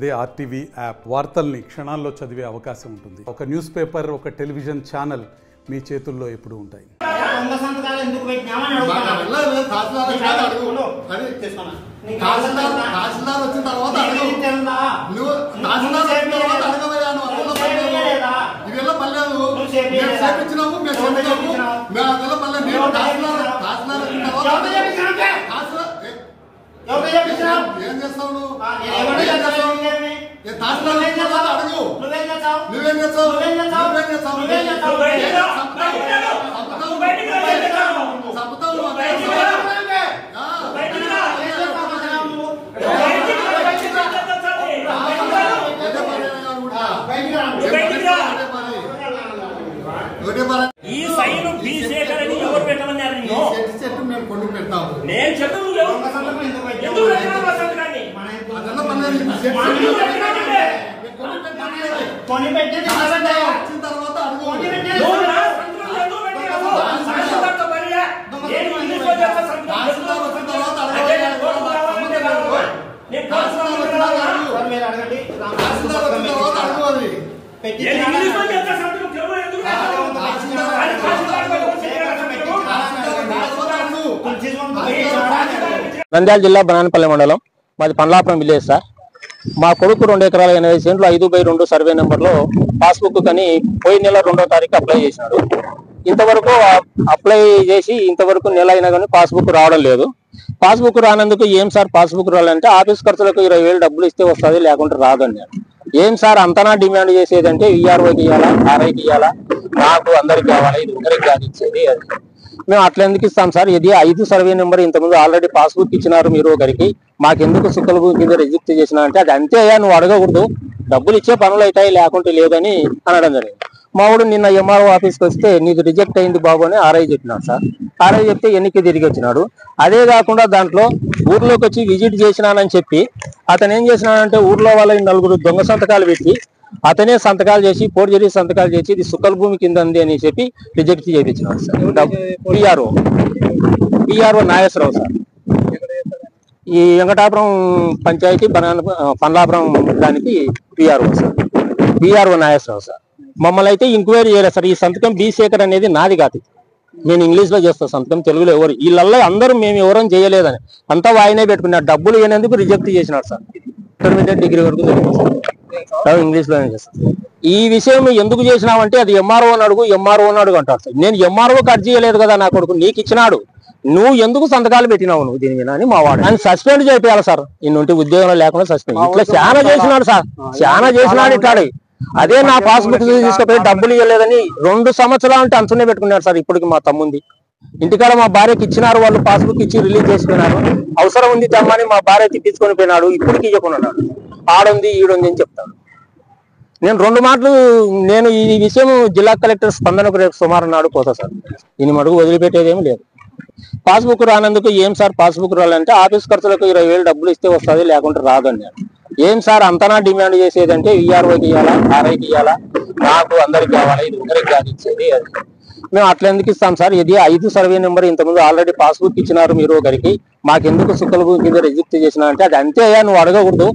అదే RTV app వార్తల్ని క్షణాల్లో చదివే అవకాశం ఉంటుంది. ఒక న్యూస్ పేపర్, ఒక టెలివిజన్ ఛానల్ మీ చేతుల్లో ఎప్పుడూ ఉంటాయి. ఈ సైన్ బి శేఖర్ అని ఎవరు పెట్టమన్నారు? నేను కొడుకు పెడతాను. నేను చెప్పు ఎందుకు నంద్యాల జిల్లా బనానపల్లి మండలం, మాది పండ్లాపురం విలేజ్ సార్. మా కొడుకు 2 ఎకరాల 80 సెంట్లు 5/2 సర్వే నెంబర్లో పాస్బుక్ కని పోయిన నెల 2వ తారీఖు అప్లై చేసినాడు. ఇంతవరకు అప్లై చేసి ఇంతవరకు నెల అయినా కానీ పాస్బుక్ రావడం లేదు. పాస్బుక్ రానందుకు ఏం సార్ పాస్బుక్ రావాలంటే ఆఫీస్ ఖర్చులకు 20,000 డబ్బులు ఇస్తే వస్తుంది, లేకుంటే రాదన్నాడు. ఏం సార్ అంతనా డిమాండ్ చేసేదంటే విఆర్ఓకి ఇవ్వాలా, ఆర్ఐకి ఇవ్వాలా, నాకు అందరికి కావాలా, ఇది ఒకరికి కాదు ఇచ్చేది. అది మేము అట్లా ఎందుకు ఇస్తాం సార్? ఇది 5 సర్వే నెంబర్ ఇంతకుముందు ఆల్రెడీ పాస్బుక్ ఇచ్చినారు మీరు ఒకరికి, మాకెందుకు సుక్కల భూమి కింద రిజిస్టర్ చేసినా అంటే అది అంతే, నువ్వు అడగకూడదు, డబ్బులు ఇచ్చే పనులు అవుతాయి లేకుంటే లేదని అనడం జరిగింది. మావాడు నిన్న ఎంఆర్ఓ ఆఫీస్కి వస్తే నీకు రిజెక్ట్ అయింది బాబు అని ఆర్ఐ చెప్పినాడు సార్. ఆర్ఐ చెప్తే ఎన్నిక తిరిగి వచ్చినాడు. అదే కాకుండా దాంట్లో ఊర్లోకి వచ్చి విజిట్ చేసినానని చెప్పి అతను ఏం చేసినాడంటే ఊర్లో వాళ్ళ 4 దొంగ సంతకాలు పెట్టి అతనే సంతకాలు చేసి ఫోర్జరీ సంతకాలు చేసి ఇది సుక్కల భూమి కింద ఉంది అని చెప్పి రిజెక్ట్ చేయించినాడు సార్. పిఆర్ఓ నాగేశ్వరరావు సార్, ఈ వెంకటాపురం పంచాయతీ పండ్లాపురం దానికి PRO sir, PRO Nageswara Rao sir. మమ్మల్ని అయితే ఎంక్వైరీ చేయలేదు సార్. ఈ సంతకం బి శేఖర్ అనేది నాది కాదు, నేను ఇంగ్లీష్ లో చేస్తా సంతకం, తెలుగులో ఎవరు వీళ్ళల్లో అందరూ మేము ఎవరం చేయలేదని అంతా వాయినే పెట్టుకున్నాడు. డబ్బులు ఇవ్వనందుకు రిజెక్ట్ చేసినాడు సార్. ఇంటర్మీడియట్ డిగ్రీ వరకు చదివాను, ఇంగ్లీష్ లోనే చేస్తాను. ఈ విషయం ఎందుకు చేసినావంటే అది ఎంఆర్ఓ అడుగు, ఎంఆర్ఓ అడుగు అంటారు సార్. నేను ఎంఆర్ఓ కట్ చేయలేదు కదా, నా కొడుకు నీకు ఇచ్చినాడు, నువ్వు ఎందుకు సంతకాలు పెట్టినావు నువ్వు దీని మీద అని మా వాడు ఆయన సస్పెండ్ చేయాలి సార్. ఇన్నుంటి ఉద్యోగంలో లేకుండా సస్పెండ్. ఇట్లా చాలా చేసినాడు సార్, చాలా చేసినాడు ఇట్లాడు. అదే నా పాస్బుక్ తీసుకుపోయి డబ్బులు ఇవ్వలేదని 2 సంవత్సరాలు అంటే అంచునే పెట్టుకున్నాడు సార్. ఇప్పటికి మా తమ్ముంది ఇంటికాడ మా భార్యకి ఇచ్చినారు, వాళ్ళు పాస్బుక్ ఇచ్చి రిలీజ్ చేసుకున్నారు. అవసరం ఉంది తెమ్మని మా భార్య తిప్పించుకొని పోయినాడు, ఇప్పటికి ఇవ్వకున్నాడు. ఆడుంది ఈడుంది అని చెప్తాను. నేను 2 మాటలు నేను ఈ విషయం జిల్లా కలెక్టర్ స్పందనకు రేపు సుమారు నాడు పోతా సార్. దీని మడుగు వదిలిపెట్టేదేమీ లేదు. పాస్బుక్ రానందుకు ఏం సార్ పాస్బుక్ రావాలంటే ఆఫీస్ ఖర్చులకు 20,000 డబ్బులు ఇస్తే వస్తుంది, లేకుంటే రాదన్నాడు. ఏం సార్ అంతనా డిమాండ్ చేసేదంటే విఆర్ఓకి ఇవ్వాలా, ఆర్ఐకి ఇవ్వాలా, నాకు అందరికి కావాలా, ఇది ఒకరికి కాదు ఇచ్చేది. అది మేము అట్లా ఎందుకు ఇస్తాం సార్? ఇది 5 సర్వే నెంబర్ ఇంతకుముందు ఆల్రెడీ పాస్బుక్ ఇచ్చినారు మీరు ఒకరికి, మాకెందుకు సుక్కల భూమి కింద రిజిస్టర్ చేసినా అంటే అది అంతే, నువ్వు అడగకూడదు,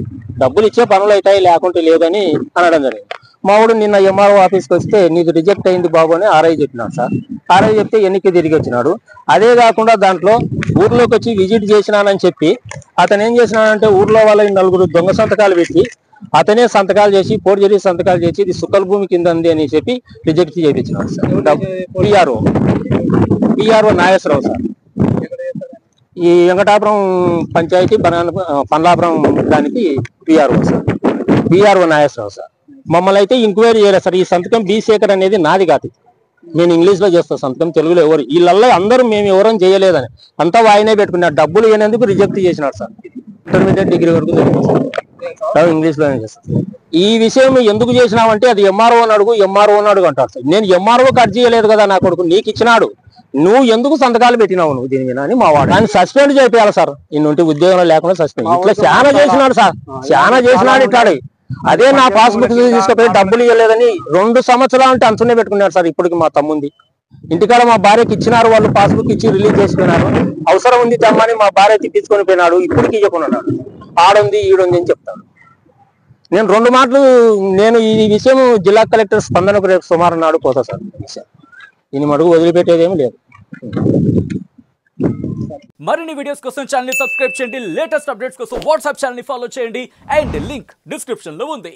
డబ్బులు ఇచ్చే పనులు అవుతాయి లేకుంటే లేదని అనడం జరిగింది. మావాడు నిన్న ఎంఆర్ఓ ఆఫీస్కి వస్తే నీకు రిజెక్ట్ అయింది బాబు అని ఆర్ఐ చెప్పినాడు సార్. ఆర్ఐ చెప్తే ఎన్నిక తిరిగి వచ్చినాడు. అదే కాకుండా దాంట్లో ఊర్లోకి వచ్చి విజిట్ చేసినానని చెప్పి అతను ఏం చేసినాడంటే ఊర్లో వాళ్ళ 4 దొంగ సంతకాలు పెట్టి అతనే సంతకాలు చేసి ఫోర్జరీ సంతకాలు చేసి ఇది సుక్కల భూమి కింద ఉంది అని చెప్పి రిజెక్ట్ చేయించినాడు సార్. పిఆర్ఓ నాగేశ్వరరావు సార్, ఈ వెంకటాపురం పంచాయతీ పండ్లాపురం దానికి PRO sir, PRO Nageswara Rao sir. మమ్మల్ని అయితే ఎంక్వైరీ చేయలేదు సార్. ఈ సంతకం బి శేఖర్ అనేది నాది కాదు, నేను ఇంగ్లీష్ లో చేస్తా సంతకం, తెలుగులో ఎవరు వీళ్ళల్లో అందరూ మేము ఎవరం చేయలేదని అంతా వాయినే పెట్టుకున్నాడు. డబ్బులు ఇవ్వనందుకు రిజెక్ట్ చేసినాడు సార్. ఇంటర్మీడియట్ డిగ్రీ వరకు చదివాను, ఇంగ్లీష్ లోనే చేస్తాను. ఈ విషయం ఎందుకు చేసినావంటే అది ఎంఆర్ఓ అడుగు, ఎంఆర్ఓ అడుగు అంటారు సార్. నేను ఎంఆర్ఓ కట్ చేయలేదు కదా, నా కొడుకు నీకు ఇచ్చినాడు, నువ్వు ఎందుకు సంతకాలు పెట్టినావు నువ్వు దీని మీద అని మా వాడు ఆయన సస్పెండ్ చేయాలి సార్. ఇన్నుంటి ఉద్యోగంలో లేకుండా సస్పెండ్. ఇట్లా చాలా చేసినాడు సార్, చాలా చేసినాడు ఇట్లాడు. అదే నా పాస్బుక్ తీసుకుపోయి డబ్బులు ఇవ్వలేదని 2 సంవత్సరాలు అంటే అంచునే పెట్టుకున్నాడు సార్. ఇప్పటికి మా తమ్ముంది ఇంటికాడ మా భార్యకి ఇచ్చినారు, వాళ్ళు పాస్బుక్ ఇచ్చి రిలీజ్ చేసుకున్నారు. అవసరం ఉంది తెమ్మని మా భార్య తిప్పించుకొని పోయినాడు, ఇప్పటికి ఇవ్వకున్నాడు. ఆడుంది ఈడుంది అని చెప్తాను. నేను 2 మాటలు నేను ఈ విషయం జిల్లా కలెక్టర్ స్పందనకు రేపు సుమారు నాడు పోతా సార్. దీని మడుగు వదిలిపెట్టేదేమీ లేదు. మరిన్ని వీడియోస్ కోసం ఛానల్ ని సబ్స్క్రైబ్ చేయండి. లేటెస్ట్ అప్డేట్స్ కోసం వాట్సాప్ ఛానల్ ని ఫాలో చేయండి. అండ్ లింక్ డిస్క్రిప్షన్ లో ఉంది.